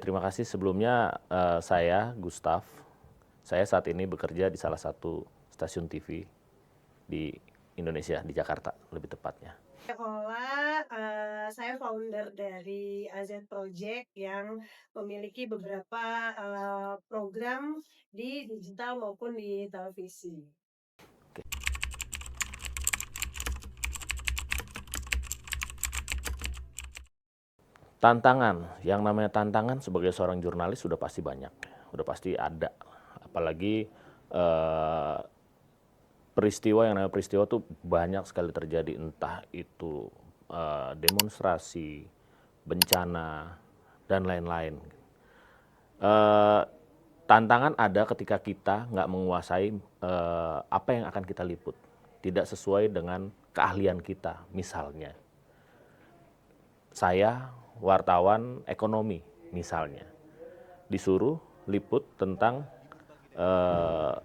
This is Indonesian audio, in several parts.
terima kasih. Sebelumnya saya Gustaf. Saya saat ini bekerja di salah satu stasiun TV di Indonesia, di Jakarta lebih tepatnya. Ola, saya founder dari AZ Project yang memiliki beberapa, program di digital maupun di televisi. Tantangan, yang namanya tantangan sebagai seorang jurnalis sudah pasti banyak, sudah pasti ada. Apalagi eh, peristiwa yang namanya peristiwa tuh banyak sekali terjadi, entah itu demonstrasi, bencana, dan lain-lain. Eh, Tantangan ada ketika kita nggak menguasai apa yang akan kita liput, tidak sesuai dengan keahlian kita. Misalnya, saya wartawan ekonomi, misalnya, disuruh liput tentang eh,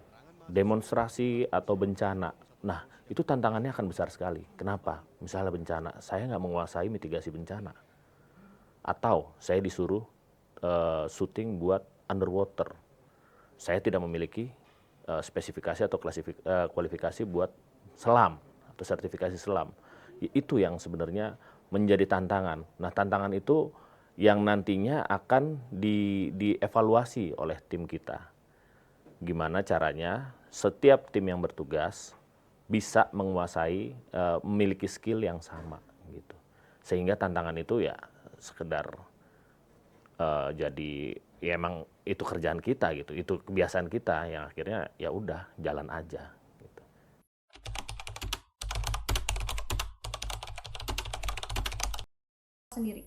demonstrasi atau bencana. Nah, itu tantangannya akan besar sekali. Kenapa? Misalnya bencana, saya nggak menguasai mitigasi bencana. Atau saya disuruh syuting buat underwater. Saya tidak memiliki spesifikasi atau kualifikasi buat selam atau sertifikasi selam. Itu yang sebenarnya menjadi tantangan. Nah, tantangan itu yang nantinya akan dievaluasi oleh tim kita. Gimana caranya setiap tim yang bertugas bisa menguasai, memiliki skill yang sama gitu. Sehingga tantangan itu ya sekedar jadi ya emang itu kerjaan kita gitu, itu kebiasaan kita yang akhirnya ya udah jalan aja gitu. Sendiri.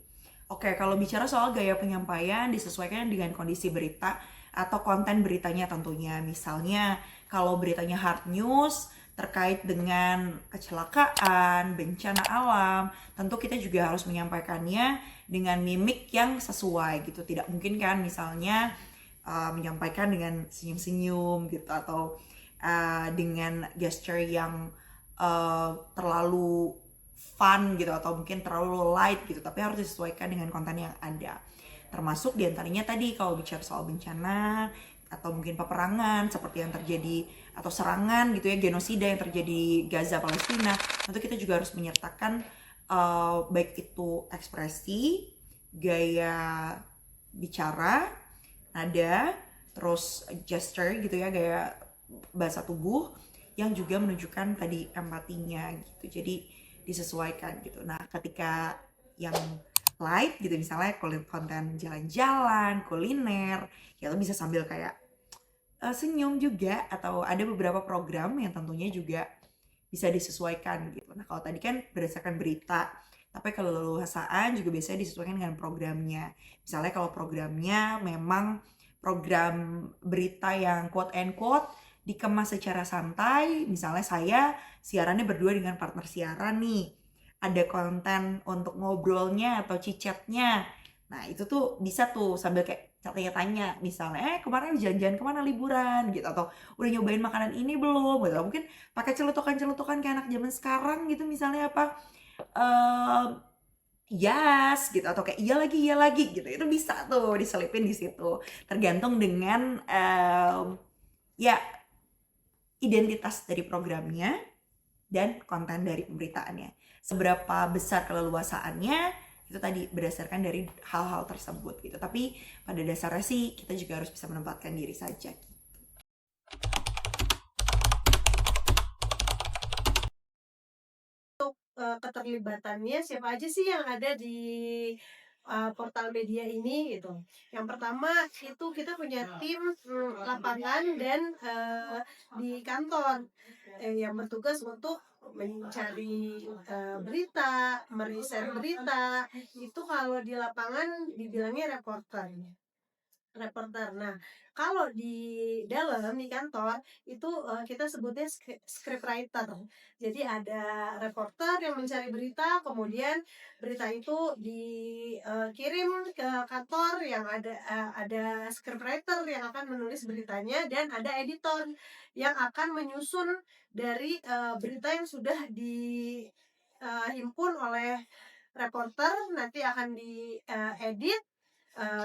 Oke, kalau bicara soal gaya penyampaian disesuaikan dengan kondisi berita atau konten beritanya tentunya. Misalnya, kalau beritanya hard news terkait dengan kecelakaan, bencana alam, tentu kita juga harus menyampaikannya dengan mimik yang sesuai gitu. Tidak mungkin kan misalnya menyampaikan dengan senyum-senyum gitu atau dengan gesture yang terlalu fun gitu atau mungkin terlalu light gitu, tapi harus disesuaikan dengan konten yang ada. Termasuk diantaranya tadi kalau bicara soal bencana atau mungkin peperangan seperti yang terjadi atau serangan gitu ya, genosida yang terjadi Gaza Palestina, tentu kita juga harus menyertakan baik itu ekspresi, gaya bicara, nada, terus gesture gitu ya, gaya bahasa tubuh yang juga menunjukkan tadi empatinya gitu. Jadi disesuaikan gitu. Nah, ketika yang light gitu misalnya konten jalan-jalan, kuliner, ya lo bisa sambil kayak senyum juga atau ada beberapa program yang tentunya juga bisa disesuaikan gitu. Nah, kalau tadi kan berdasarkan berita, tapi kalau leluhasaan juga biasanya disesuaikan dengan programnya. Misalnya kalau programnya memang program berita yang quote and quote dikemas secara santai, misalnya saya siarannya berdua dengan partner siaran nih. Ada konten untuk ngobrolnya atau chit-chatnya. Nah, itu tuh bisa tuh sambil kayak tanya-tanya misalnya, kemarin jalan-jalan kemana liburan gitu, atau udah nyobain makanan ini belum gitu, mungkin pakai celutukan-celutukan kayak anak zaman sekarang gitu misalnya apa eee, yes gitu atau kayak iya lagi gitu, itu bisa tuh diselipin di situ. Tergantung dengan, ya identitas dari programnya dan konten dari pemberitaannya. Seberapa besar keleluasaannya, itu tadi berdasarkan dari hal-hal tersebut gitu. Tapi pada dasarnya sih kita juga harus bisa menempatkan diri saja. Keterlibatannya siapa aja sih yang ada di, portal media ini gitu. Yang pertama itu kita punya tim, lapangan dan, di kantor, yang bertugas untuk mencari, berita, meriset berita, itu kalau di lapangan dibilangnya reporter. Reporter. Nah, kalau di dalam, di kantor, itu, kita sebutnya script writer. Jadi ada reporter yang mencari berita, kemudian berita itu dikirim ke kantor yang ada script writer yang akan menulis beritanya dan ada editor yang akan menyusun dari, berita yang sudah himpun oleh reporter, nanti akan diedit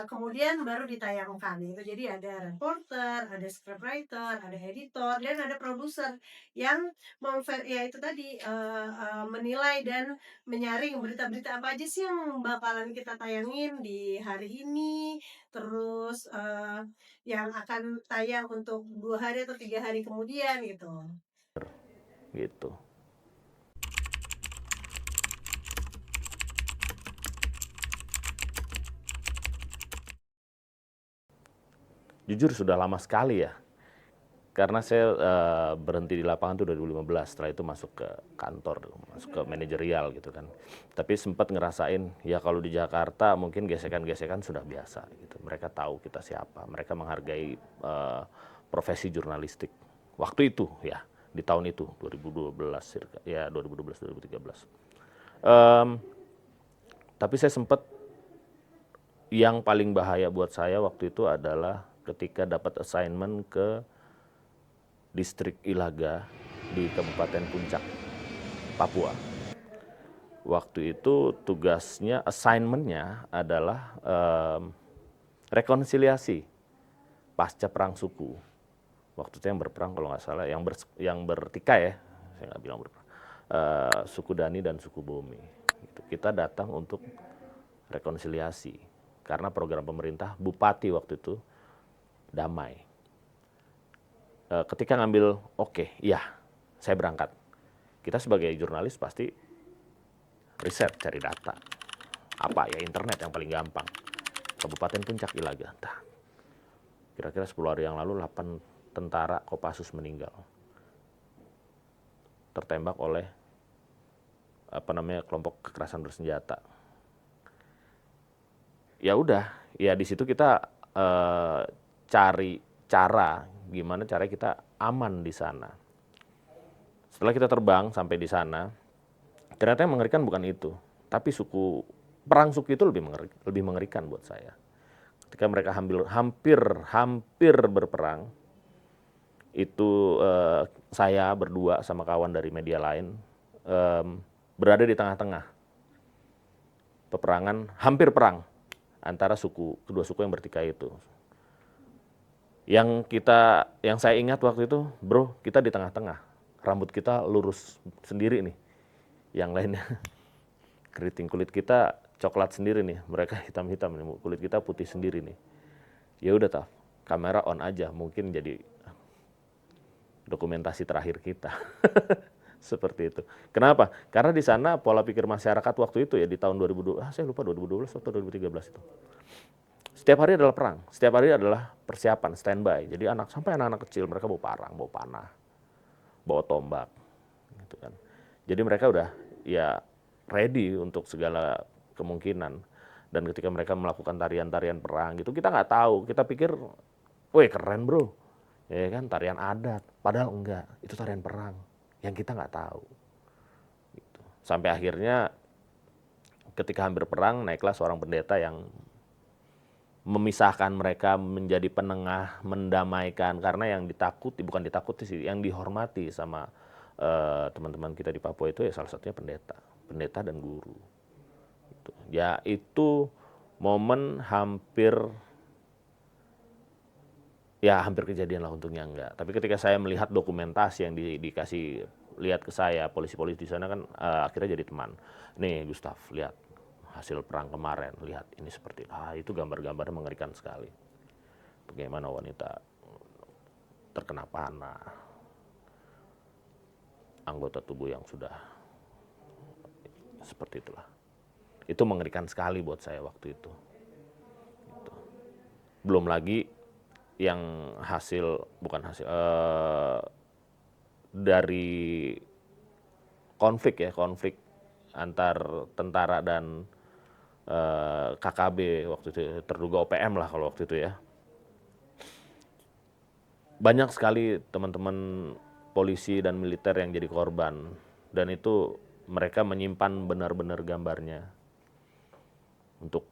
kemudian baru ditayangkan gitu. Jadi ada reporter, ada scriptwriter, ada editor, dan ada produser yang ya itu tadi, menilai dan menyaring berita-berita apa aja sih yang bakalan kita tayangin di hari ini, terus, yang akan tayang untuk 2 hari atau 3 hari kemudian gitu. gitu. Jujur sudah lama sekali ya, karena saya berhenti di lapangan tuh 2015, setelah itu masuk ke kantor, masuk ke manajerial gitu kan. Tapi sempat ngerasain, ya kalau di Jakarta mungkin gesekan-gesekan sudah biasa gitu. Mereka tahu kita siapa, mereka menghargai profesi jurnalistik. Waktu itu ya, di tahun itu, 2012, ya 2012-2013. Tapi saya sempat, yang paling bahaya buat saya waktu itu adalah ketika dapat assignment ke distrik Ilaga di Kabupaten Puncak, Papua. Waktu itu tugasnya, assignment-nya adalah rekonsiliasi pasca perang suku. Waktu itu yang berperang kalau nggak salah, yang bertikai ya, saya nggak bilang berperang, suku Dani dan suku Bomi. Gitu. Kita datang untuk rekonsiliasi karena program pemerintah Bupati waktu itu damai. Ketika ngambil, oke, iya, saya berangkat. Kita sebagai jurnalis pasti riset, cari data. Apa ya, internet yang paling gampang. Kabupaten Puncak Ilaga. Nah, kira-kira 10 hari yang lalu 8 tentara Kopassus meninggal. Tertembak oleh kelompok kekerasan bersenjata. Ya udah, ya di situ kita cari cara gimana caranya kita aman di sana. Setelah kita terbang sampai di sana, ternyata yang mengerikan bukan itu, tapi perang suku itu lebih mengerikan buat saya. Ketika mereka hampir berperang, itu saya berdua sama kawan dari media lain berada di tengah-tengah peperangan, hampir perang antara kedua suku yang bertikai itu. Yang saya ingat waktu itu, bro, kita di tengah-tengah, rambut kita lurus sendiri nih, yang lainnya keriting, kulit kita coklat sendiri nih, mereka hitam-hitam nih, kulit kita putih sendiri nih. Ya udah Taf, kamera on aja, mungkin jadi dokumentasi terakhir kita. Seperti itu. Kenapa? Karena di sana pola pikir masyarakat waktu itu ya, di tahun 2012, saya lupa 2012 atau 2013 itu. Setiap hari adalah perang, setiap hari adalah persiapan, standby. Jadi sampai anak-anak kecil mereka bawa parang, bawa panah, bawa tombak, gitu kan. Jadi mereka udah ya ready untuk segala kemungkinan. Dan ketika mereka melakukan tarian-tarian perang gitu, kita nggak tahu, kita pikir, weh keren bro, ya kan, tarian adat. Padahal enggak, itu tarian perang yang kita nggak tahu. Gitu. Sampai akhirnya ketika hampir perang, naiklah seorang pendeta yang memisahkan mereka, menjadi penengah, mendamaikan, karena yang bukan ditakuti sih, yang dihormati sama teman-teman kita di Papua itu ya salah satunya pendeta dan guru. Gitu. Ya itu momen hampir kejadian lah, untungnya enggak. Tapi ketika saya melihat dokumentasi yang dikasih lihat ke saya, polisi-polisi di sana kan akhirnya jadi teman. Nih Gustaf, lihat hasil perang kemarin, lihat ini seperti itu, gambar-gambarnya mengerikan sekali. Bagaimana wanita terkena panah, anggota tubuh yang sudah seperti itulah. Itu mengerikan sekali buat saya waktu itu. Gitu. Belum lagi yang dari konflik antar tentara dan KKB waktu itu, terduga OPM lah kalau waktu itu ya. Banyak sekali teman-teman polisi dan militer yang jadi korban, dan itu mereka menyimpan benar-benar gambarnya untuk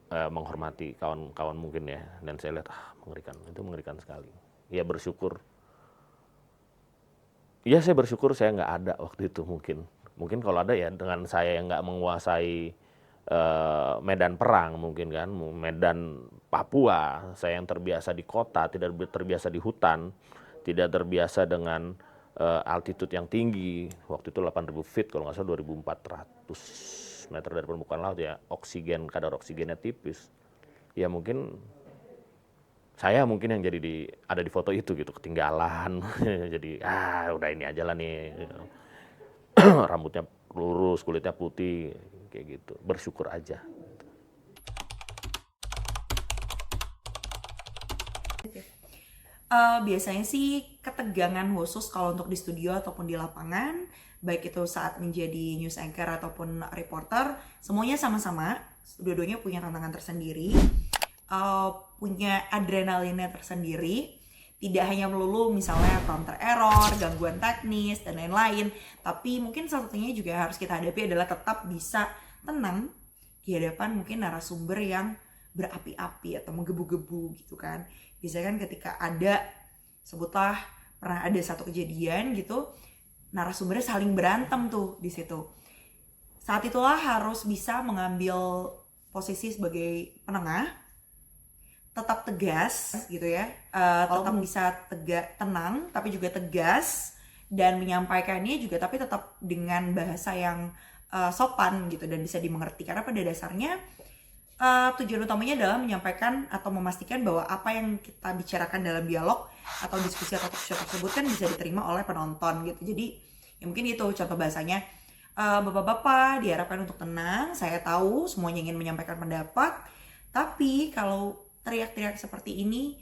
menghormati kawan-kawan mungkin ya. Dan saya lihat mengerikan, itu mengerikan sekali. Ya bersyukur. Ya saya bersyukur saya nggak ada waktu itu mungkin. Mungkin kalau ada ya dengan saya yang nggak menguasai medan perang mungkin kan, medan Papua, saya yang terbiasa di kota, tidak terbiasa di hutan, tidak terbiasa dengan altitude yang tinggi, waktu itu 8.000 feet kalau nggak salah 2.400 meter dari permukaan laut ya, kadar oksigennya tipis, ya mungkin saya yang jadi ada di foto itu gitu, ketinggalan, jadi udah ini aja lah nih, rambutnya lurus, kulitnya putih, kayak gitu, bersyukur aja. Biasanya sih ketegangan khusus kalau untuk di studio ataupun di lapangan, baik itu saat menjadi news anchor ataupun reporter, semuanya sama-sama, dua-duanya punya tantangan tersendiri, punya adrenalinnya tersendiri, tidak hanya melulu misalnya counter error, gangguan teknis, dan lain-lain, tapi mungkin salah satunya juga harus kita hadapi adalah tetap bisa tenang di hadapan mungkin narasumber yang berapi-api atau menggebu-gebu gitu kan. Biasanya kan ketika sebutlah pernah ada satu kejadian gitu, narasumbernya saling berantem tuh di situ. Saat itulah harus bisa mengambil posisi sebagai penengah, tetap tegas gitu ya, tetap bisa tenang tapi juga tegas, dan menyampaikannya juga tapi tetap dengan bahasa yang sopan gitu dan bisa dimengerti, karena pada dasarnya tujuan utamanya adalah menyampaikan atau memastikan bahwa apa yang kita bicarakan dalam dialog atau diskusi atau talk show tersebut kan bisa diterima oleh penonton gitu. Jadi ya mungkin itu contoh bahasanya, bapak-bapak diharapkan untuk tenang, saya tahu semuanya ingin menyampaikan pendapat, tapi kalau teriak-teriak seperti ini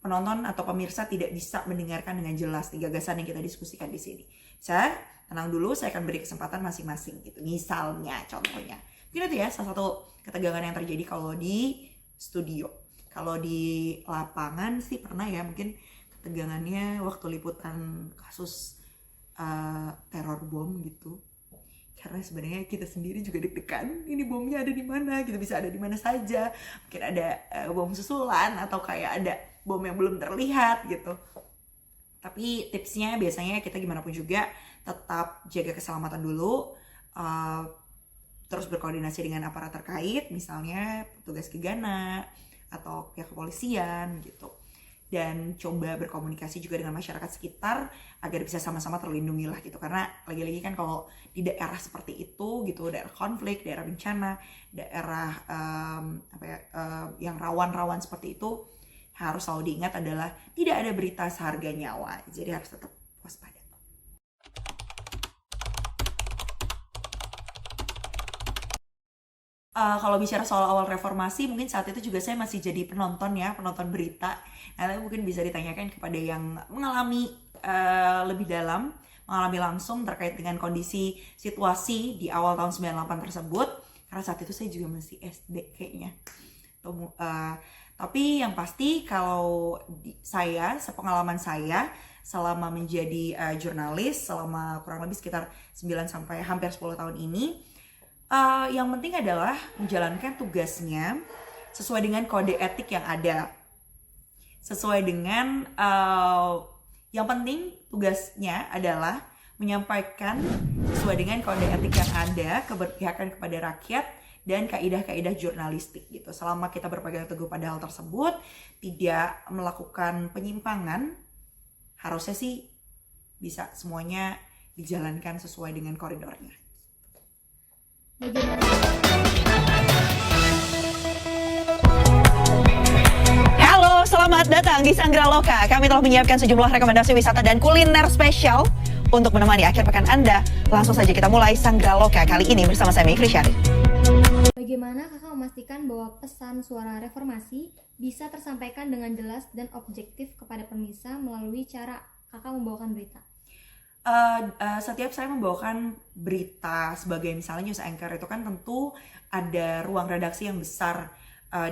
penonton atau pemirsa tidak bisa mendengarkan dengan jelas gagasan yang kita diskusikan di sini. Bisa tenang dulu, saya akan beri kesempatan masing-masing gitu. Misalnya contohnya. Mungkin itu ya salah satu ketegangan yang terjadi kalau di studio. Kalau di lapangan sih pernah ya mungkin ketegangannya waktu liputan kasus teror bom gitu. Karena sebenarnya kita sendiri juga deg-degan, ini bomnya ada di mana gitu, bisa ada di mana saja, mungkin ada bom susulan atau kayak ada bom yang belum terlihat gitu. Tapi tipsnya biasanya kita gimana pun juga tetap jaga keselamatan dulu, terus berkoordinasi dengan aparat terkait, misalnya petugas gegana atau pihak kepolisian gitu. Dan coba berkomunikasi juga dengan masyarakat sekitar agar bisa sama-sama terlindungi lah gitu, karena lagi-lagi kan kalau di daerah seperti itu gitu, daerah konflik, daerah bencana, daerah yang rawan-rawan seperti itu, harus selalu diingat adalah tidak ada berita seharga nyawa, jadi harus tetap waspada. Kalau bicara soal awal reformasi, mungkin saat itu juga saya masih jadi penonton berita. Nah, mungkin bisa ditanyakan kepada yang mengalami lebih dalam, mengalami langsung terkait dengan kondisi situasi di awal tahun 98 tersebut. Karena saat itu saya juga masih SD kayaknya. Tapi yang pasti kalau sepengalaman saya selama menjadi jurnalis, selama kurang lebih sekitar 9 sampai hampir 10 tahun ini, yang penting adalah menjalankan tugasnya sesuai dengan kode etik yang ada. Sesuai dengan yang penting tugasnya adalah menyampaikan sesuai dengan kode etik yang ada, keberpihakan kepada rakyat, dan kaidah-kaidah jurnalistik gitu. Selama kita berpegang teguh pada hal tersebut, tidak melakukan penyimpangan, harusnya sih bisa semuanya dijalankan sesuai dengan koridornya. Halo, selamat datang di Sanggra Loka. Kami telah menyiapkan sejumlah rekomendasi wisata dan kuliner spesial untuk menemani akhir pekan Anda. Langsung saja kita mulai Sanggra Loka kali ini bersama saya Mayfri Syarif. Bagaimana kakak memastikan bahwa pesan suara reformasi bisa tersampaikan dengan jelas dan objektif kepada pemirsa melalui cara kakak membawakan berita? Setiap saya membawakan berita sebagai misalnya news anchor itu kan tentu ada ruang redaksi yang besar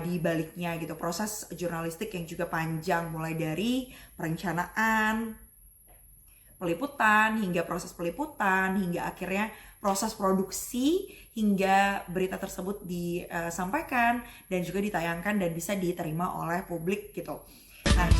di baliknya gitu, proses jurnalistik yang juga panjang mulai dari perencanaan, peliputan hingga proses peliputan hingga akhirnya proses produksi hingga berita tersebut disampaikan dan juga ditayangkan dan bisa diterima oleh publik gitu. Nah,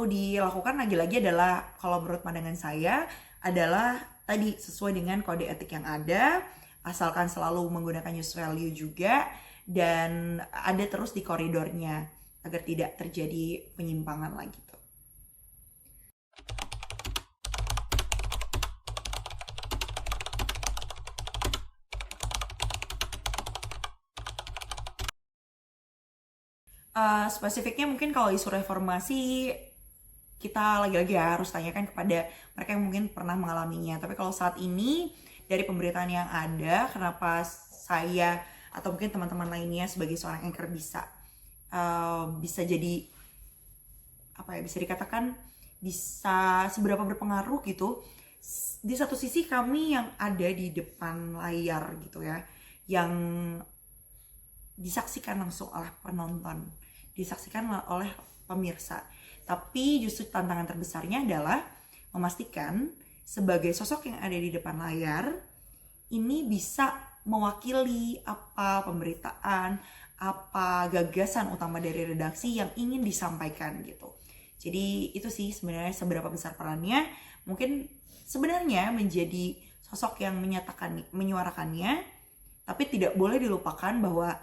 perlu dilakukan lagi-lagi adalah kalau menurut pandangan saya adalah tadi sesuai dengan kode etik yang ada, asalkan selalu menggunakan use value juga dan ada terus di koridornya agar tidak terjadi penyimpangan lagi tuh. Spesifiknya mungkin kalau isu reformasi kita lagi-lagi harus tanyakan kepada mereka yang mungkin pernah mengalaminya. Tapi kalau saat ini dari pemberitaan yang ada, kenapa saya atau mungkin teman-teman lainnya sebagai seorang anchor bisa jadi apa ya, bisa dikatakan bisa seberapa berpengaruh gitu. Di satu sisi kami yang ada di depan layar gitu ya, yang disaksikan langsung oleh penonton, disaksikan oleh pemirsa. Tapi justru tantangan terbesarnya adalah memastikan sebagai sosok yang ada di depan layar ini bisa mewakili apa pemberitaan, apa gagasan utama dari redaksi yang ingin disampaikan gitu. Jadi itu sih sebenarnya seberapa besar perannya. Mungkin sebenarnya menjadi sosok yang menyuarakannya, tapi tidak boleh dilupakan bahwa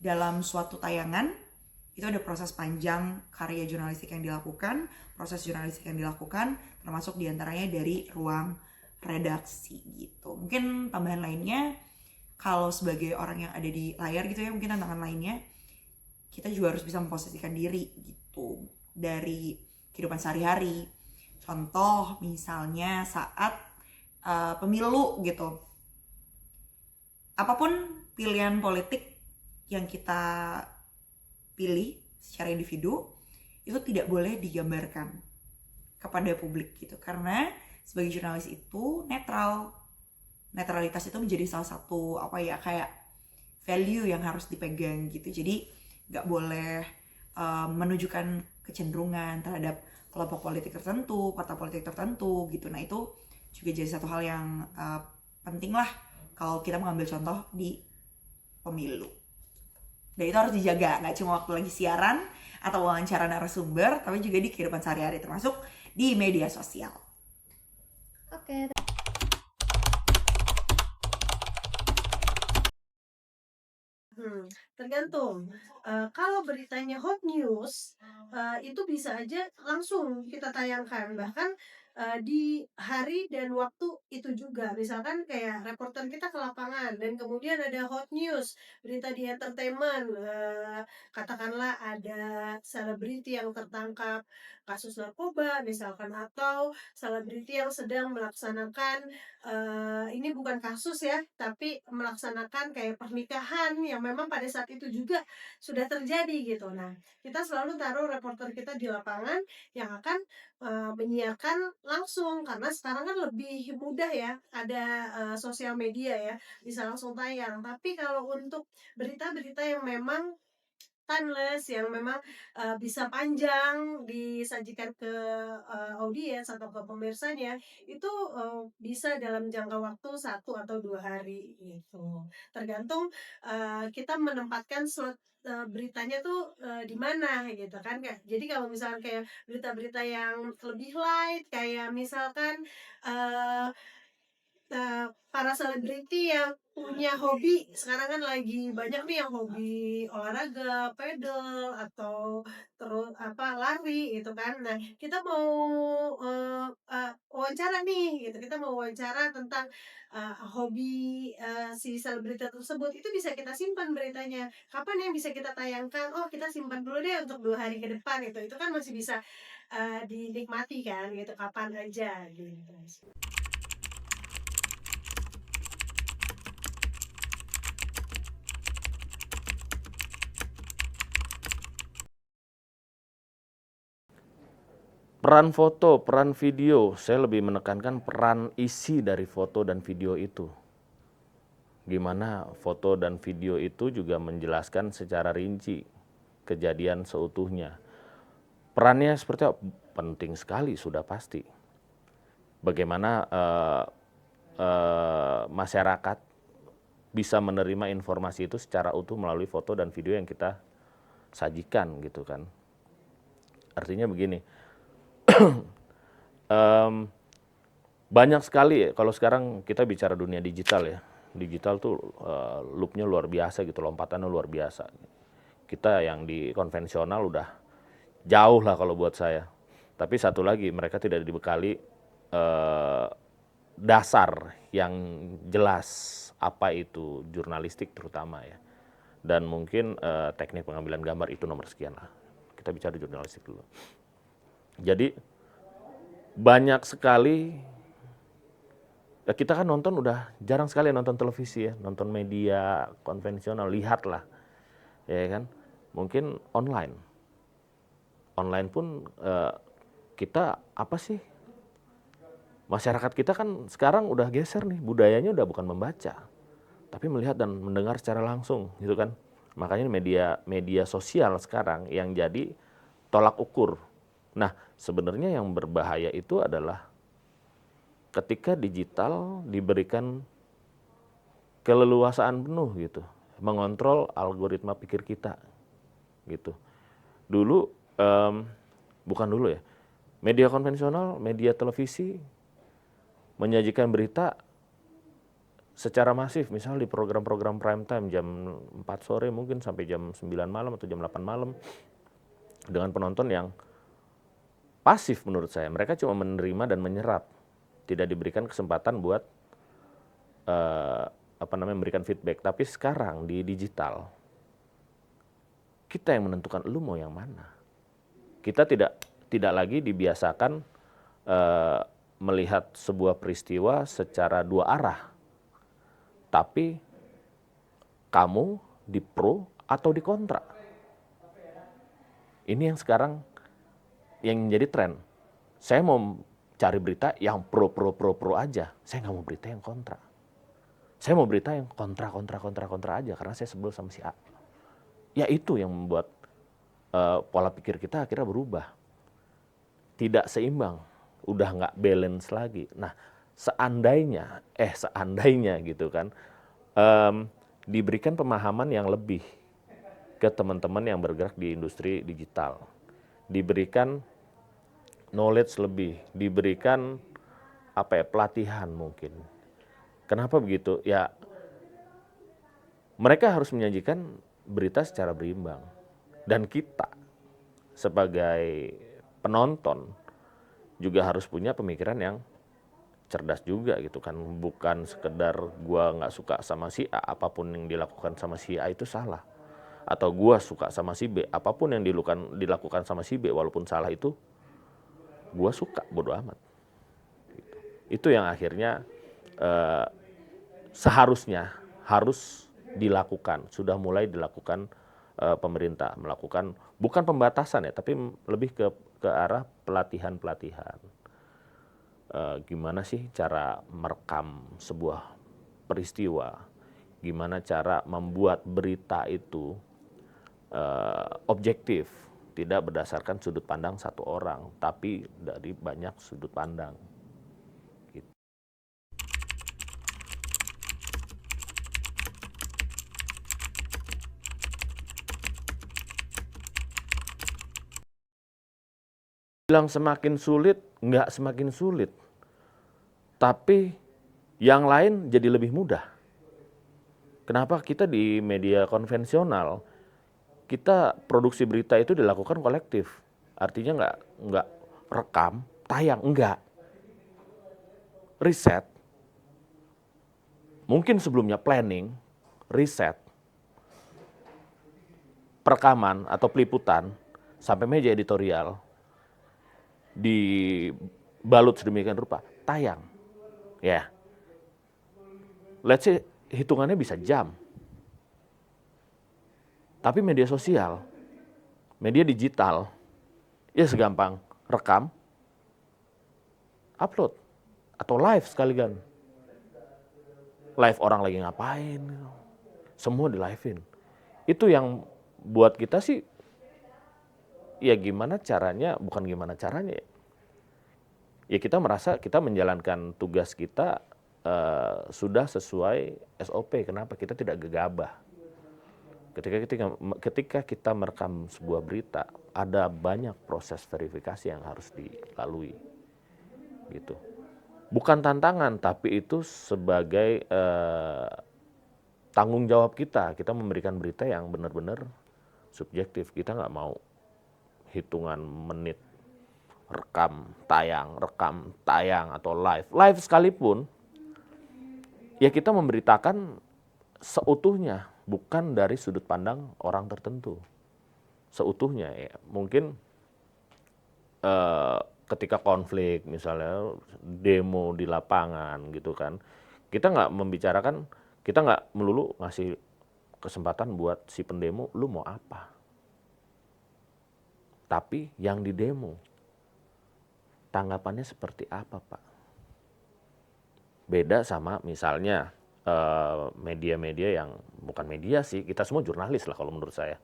dalam suatu tayangan itu ada proses panjang karya jurnalistik yang dilakukan, proses jurnalistik yang dilakukan, termasuk diantaranya dari ruang redaksi gitu. Mungkin tambahan lainnya, kalau sebagai orang yang ada di layar gitu ya, mungkin tantangan lainnya, kita juga harus bisa memposisikan diri gitu dari kehidupan sehari-hari. Contoh misalnya saat pemilu gitu. Apapun pilihan politik yang kita pilih secara individu itu tidak boleh digambarkan kepada publik gitu, karena sebagai jurnalis itu netralitas itu menjadi salah satu apa ya, kayak value yang harus dipegang gitu. Jadi nggak boleh menunjukkan kecenderungan terhadap kelompok politik tertentu, partai politik tertentu gitu. Nah itu juga jadi satu hal yang penting lah kalau kita mengambil contoh di pemilu. Dan itu harus dijaga, nggak cuma waktu lagi siaran atau wawancara narasumber, tapi juga di kehidupan sehari-hari, termasuk di media sosial. Oke, Tergantung. Kalau beritanya hot news, itu bisa aja langsung kita tayangkan, bahkan di hari dan waktu itu juga. Misalkan kayak reporter kita ke lapangan dan kemudian ada hot news, berita di entertainment, katakanlah ada selebriti yang tertangkap kasus narkoba misalkan, atau selebriti yang sedang melaksanakan ini bukan kasus ya, tapi melaksanakan kayak pernikahan yang memang pada saat itu juga sudah terjadi gitu. Nah, kita selalu taruh reporter kita di lapangan yang akan menyiarkan langsung, karena sekarang kan lebih mudah ya, ada sosial media ya, bisa langsung tayang. Tapi kalau untuk berita-berita yang memang timeless, yang memang bisa panjang disajikan ke audiens atau ke pemirsanya, itu bisa dalam jangka waktu 1 atau 2 hari gitu. Tergantung kita menempatkan slot beritanya tuh di mana gitu kan. Jadi kalau misalkan kayak berita-berita yang lebih light, kayak misalkan eh para selebriti yang punya hobi, sekarang kan lagi banyak nih yang hobi olahraga, pedal atau terus lari gitu kan. Nah, kita mau wawancara nih gitu, kita mau wawancara tentang hobi si selebriti tersebut, itu bisa kita simpan beritanya. Kapan yang bisa kita tayangkan? Oh, kita simpan dulu deh untuk 2 hari ke depan itu. Itu kan masih bisa dinikmati kan gitu, kapan aja gitu. Peran foto, peran video, saya lebih menekankan peran isi dari foto dan video itu. Gimana foto dan video itu juga menjelaskan secara rinci kejadian seutuhnya. Perannya seperti apa? Penting sekali, sudah pasti. Bagaimana masyarakat bisa menerima informasi itu secara utuh melalui foto dan video yang kita sajikan gitu kan. Artinya begini, Em, banyak sekali ya, kalau sekarang kita bicara dunia digital ya. Digital tuh loop-nya luar biasa gitu, lompatannya luar biasa. Kita yang di konvensional udah jauh lah kalau buat saya. Tapi satu lagi, mereka tidak dibekali dasar yang jelas apa itu jurnalistik terutama ya. Dan mungkin teknik pengambilan gambar itu nomor sekian lah. Kita bicara jurnalistik dulu. Jadi banyak sekali, ya kita kan nonton udah jarang sekali nonton televisi ya, nonton media konvensional, lihatlah, ya kan. Mungkin online pun kita apa sih? Masyarakat kita kan sekarang udah geser nih, budayanya udah bukan membaca, tapi melihat dan mendengar secara langsung, gitu kan. Makanya media sosial sekarang yang jadi tolak ukur. Nah, sebenarnya yang berbahaya itu adalah ketika digital diberikan keleluasaan penuh gitu, mengontrol algoritma pikir kita, gitu. Dulu, bukan dulu ya, media konvensional, media televisi menyajikan berita secara masif, misalnya di program-program prime time jam 4 sore mungkin sampai jam 9 malam atau jam 8 malam, dengan penonton yang pasif menurut saya. Mereka cuma menerima dan menyerap, tidak diberikan kesempatan buat memberikan feedback. Tapi sekarang di digital, kita yang menentukan lu mau yang mana. Kita tidak lagi dibiasakan melihat sebuah peristiwa secara dua arah, tapi kamu di pro atau di kontra. Ini yang sekarang yang jadi tren. Saya mau cari berita yang pro aja. Saya nggak mau berita yang kontra. Saya mau berita yang kontra aja karena saya sebel sama si A. Ya itu yang membuat pola pikir kita akhirnya berubah. Tidak seimbang, udah nggak balance lagi. Nah, seandainya gitu kan, diberikan pemahaman yang lebih ke teman-teman yang bergerak di industri digital, diberikan knowledge lebih, diberikan pelatihan mungkin. Kenapa begitu? Ya, mereka harus menyajikan berita secara berimbang, dan kita sebagai penonton juga harus punya pemikiran yang cerdas juga gitu kan. Bukan sekedar gua nggak suka sama si A, apapun yang dilakukan sama si A itu salah. Atau gua suka sama si B, apapun yang dilakukan sama si B walaupun salah itu gua suka, bodo amat. Gitu. Itu yang akhirnya seharusnya harus dilakukan, sudah mulai dilakukan pemerintah, melakukan bukan pembatasan ya, tapi lebih ke arah pelatihan. Gimana sih cara merekam sebuah peristiwa, gimana cara membuat berita itu objektif, tidak berdasarkan sudut pandang satu orang, tapi dari banyak sudut pandang. Gitu. Bilang semakin sulit, nggak semakin sulit. Tapi yang lain jadi lebih mudah. Kenapa kita di media konvensional, kita produksi berita itu dilakukan kolektif. Artinya nggak rekam, tayang, enggak. Riset. Mungkin sebelumnya planning, riset, perekaman atau peliputan, sampai meja editorial, dibalut sedemikian rupa, tayang. Ya. Let's say hitungannya bisa jam. Tapi media sosial, media digital, ya segampang rekam, upload, atau live sekalian. Live orang lagi ngapain, semua di live-in. Itu yang buat kita sih, ya gimana caranya, bukan gimana caranya ya kita merasa kita menjalankan tugas kita sudah sesuai SOP. Kenapa? Kita tidak gegabah. Ketika kita merekam sebuah berita, ada banyak proses verifikasi yang harus dilalui, gitu. Bukan tantangan, tapi itu sebagai tanggung jawab kita. Kita memberikan berita yang benar-benar subjektif. Kita nggak mau hitungan menit rekam tayang atau live sekalipun, ya kita memberitakan seutuhnya, bukan dari sudut pandang orang tertentu, seutuhnya ya. Mungkin ketika konflik misalnya demo di lapangan gitu kan, kita nggak membicarakan, kita nggak melulu ngasih kesempatan buat si pendemo, lu mau apa, tapi yang di demo tanggapannya seperti apa, Pak. Beda sama misalnya media-media yang bukan media sih, kita semua jurnalis lah kalau menurut saya.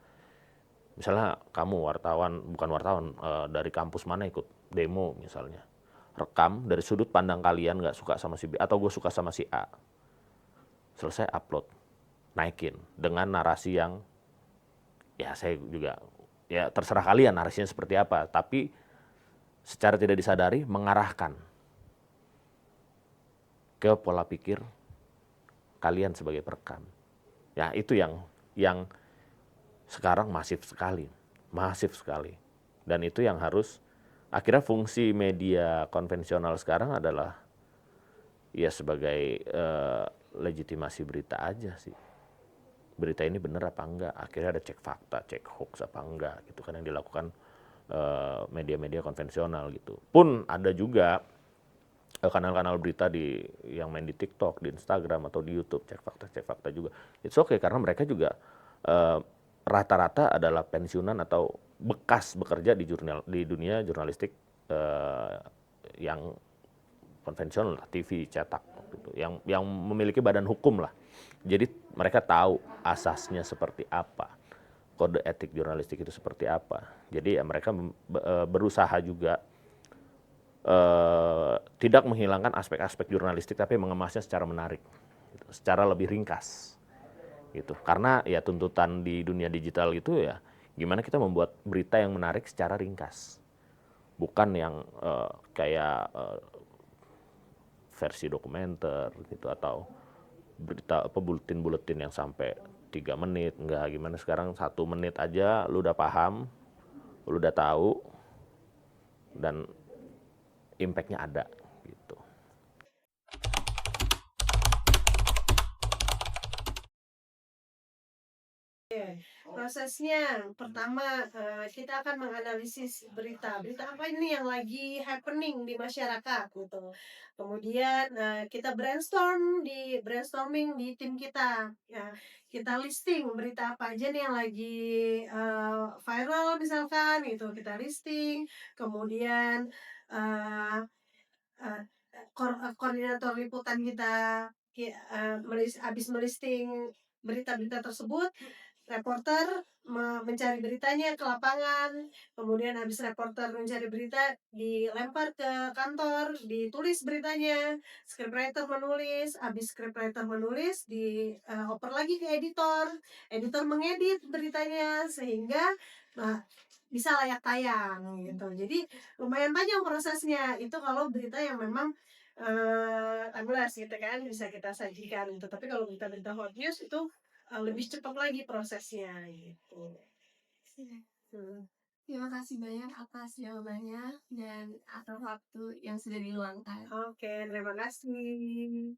Misalnya kamu wartawan, bukan wartawan, dari kampus mana ikut demo misalnya. Rekam dari sudut pandang kalian nggak suka sama si B, atau gue suka sama si A. Selesai upload, naikin dengan narasi yang, ya saya juga, ya terserah kalian narasinya seperti apa. Tapi secara tidak disadari mengarahkan ke pola pikir kalian sebagai perekam. Ya itu yang sekarang masif sekali. Dan itu yang harus, akhirnya fungsi media konvensional sekarang adalah ya sebagai legitimasi berita aja sih. Berita ini benar apa enggak, akhirnya ada cek fakta, cek hoax apa enggak, gitu kan yang dilakukan media-media konvensional gitu. Pun ada juga kanal-kanal berita yang main di TikTok, di Instagram atau di YouTube, cek fakta juga. It's okay karena mereka juga rata-rata adalah pensiunan atau bekas bekerja di dunia jurnalistik yang konvensional, TV, cetak gitu, yang memiliki badan hukum lah. Jadi mereka tahu asasnya seperti apa, kode etik jurnalistik itu seperti apa. Jadi ya mereka berusaha juga tidak menghilangkan aspek-aspek jurnalistik, tapi mengemasnya secara menarik, gitu, secara lebih ringkas, gitu. Karena ya tuntutan di dunia digital itu ya gimana kita membuat berita yang menarik secara ringkas, bukan yang kayak versi dokumenter gitu, atau berita apa buletin yang sampai 3 menit. Enggak, gimana sekarang 1 menit aja lu udah paham, lu udah tahu, dan impact-nya ada gitu. Prosesnya pertama kita akan menganalisis berita apa ini yang lagi happening di masyarakat gitu. Kemudian kita brainstorming di tim kita ya, kita listing berita apa aja nih yang lagi viral misalkan gitu, kita listing. Kemudian eh, eh, koordinator liputan kita habis melisting berita-berita tersebut, reporter mencari beritanya ke lapangan. Kemudian habis reporter mencari berita, dilempar ke kantor, ditulis beritanya, scriptwriter menulis, habis scriptwriter menulis oper lagi ke editor mengedit beritanya sehingga bisa layak tayang gitu. Jadi lumayan panjang prosesnya itu kalau berita yang memang amblas gitu kan, bisa kita sajikan gitu. Tapi kalau berita-berita hot news itu lebih cepat lagi prosesnya gitu. Hmm. Terima kasih banyak atas jawabannya dan atas waktu yang sudah diluangkan. Oke, terima kasih.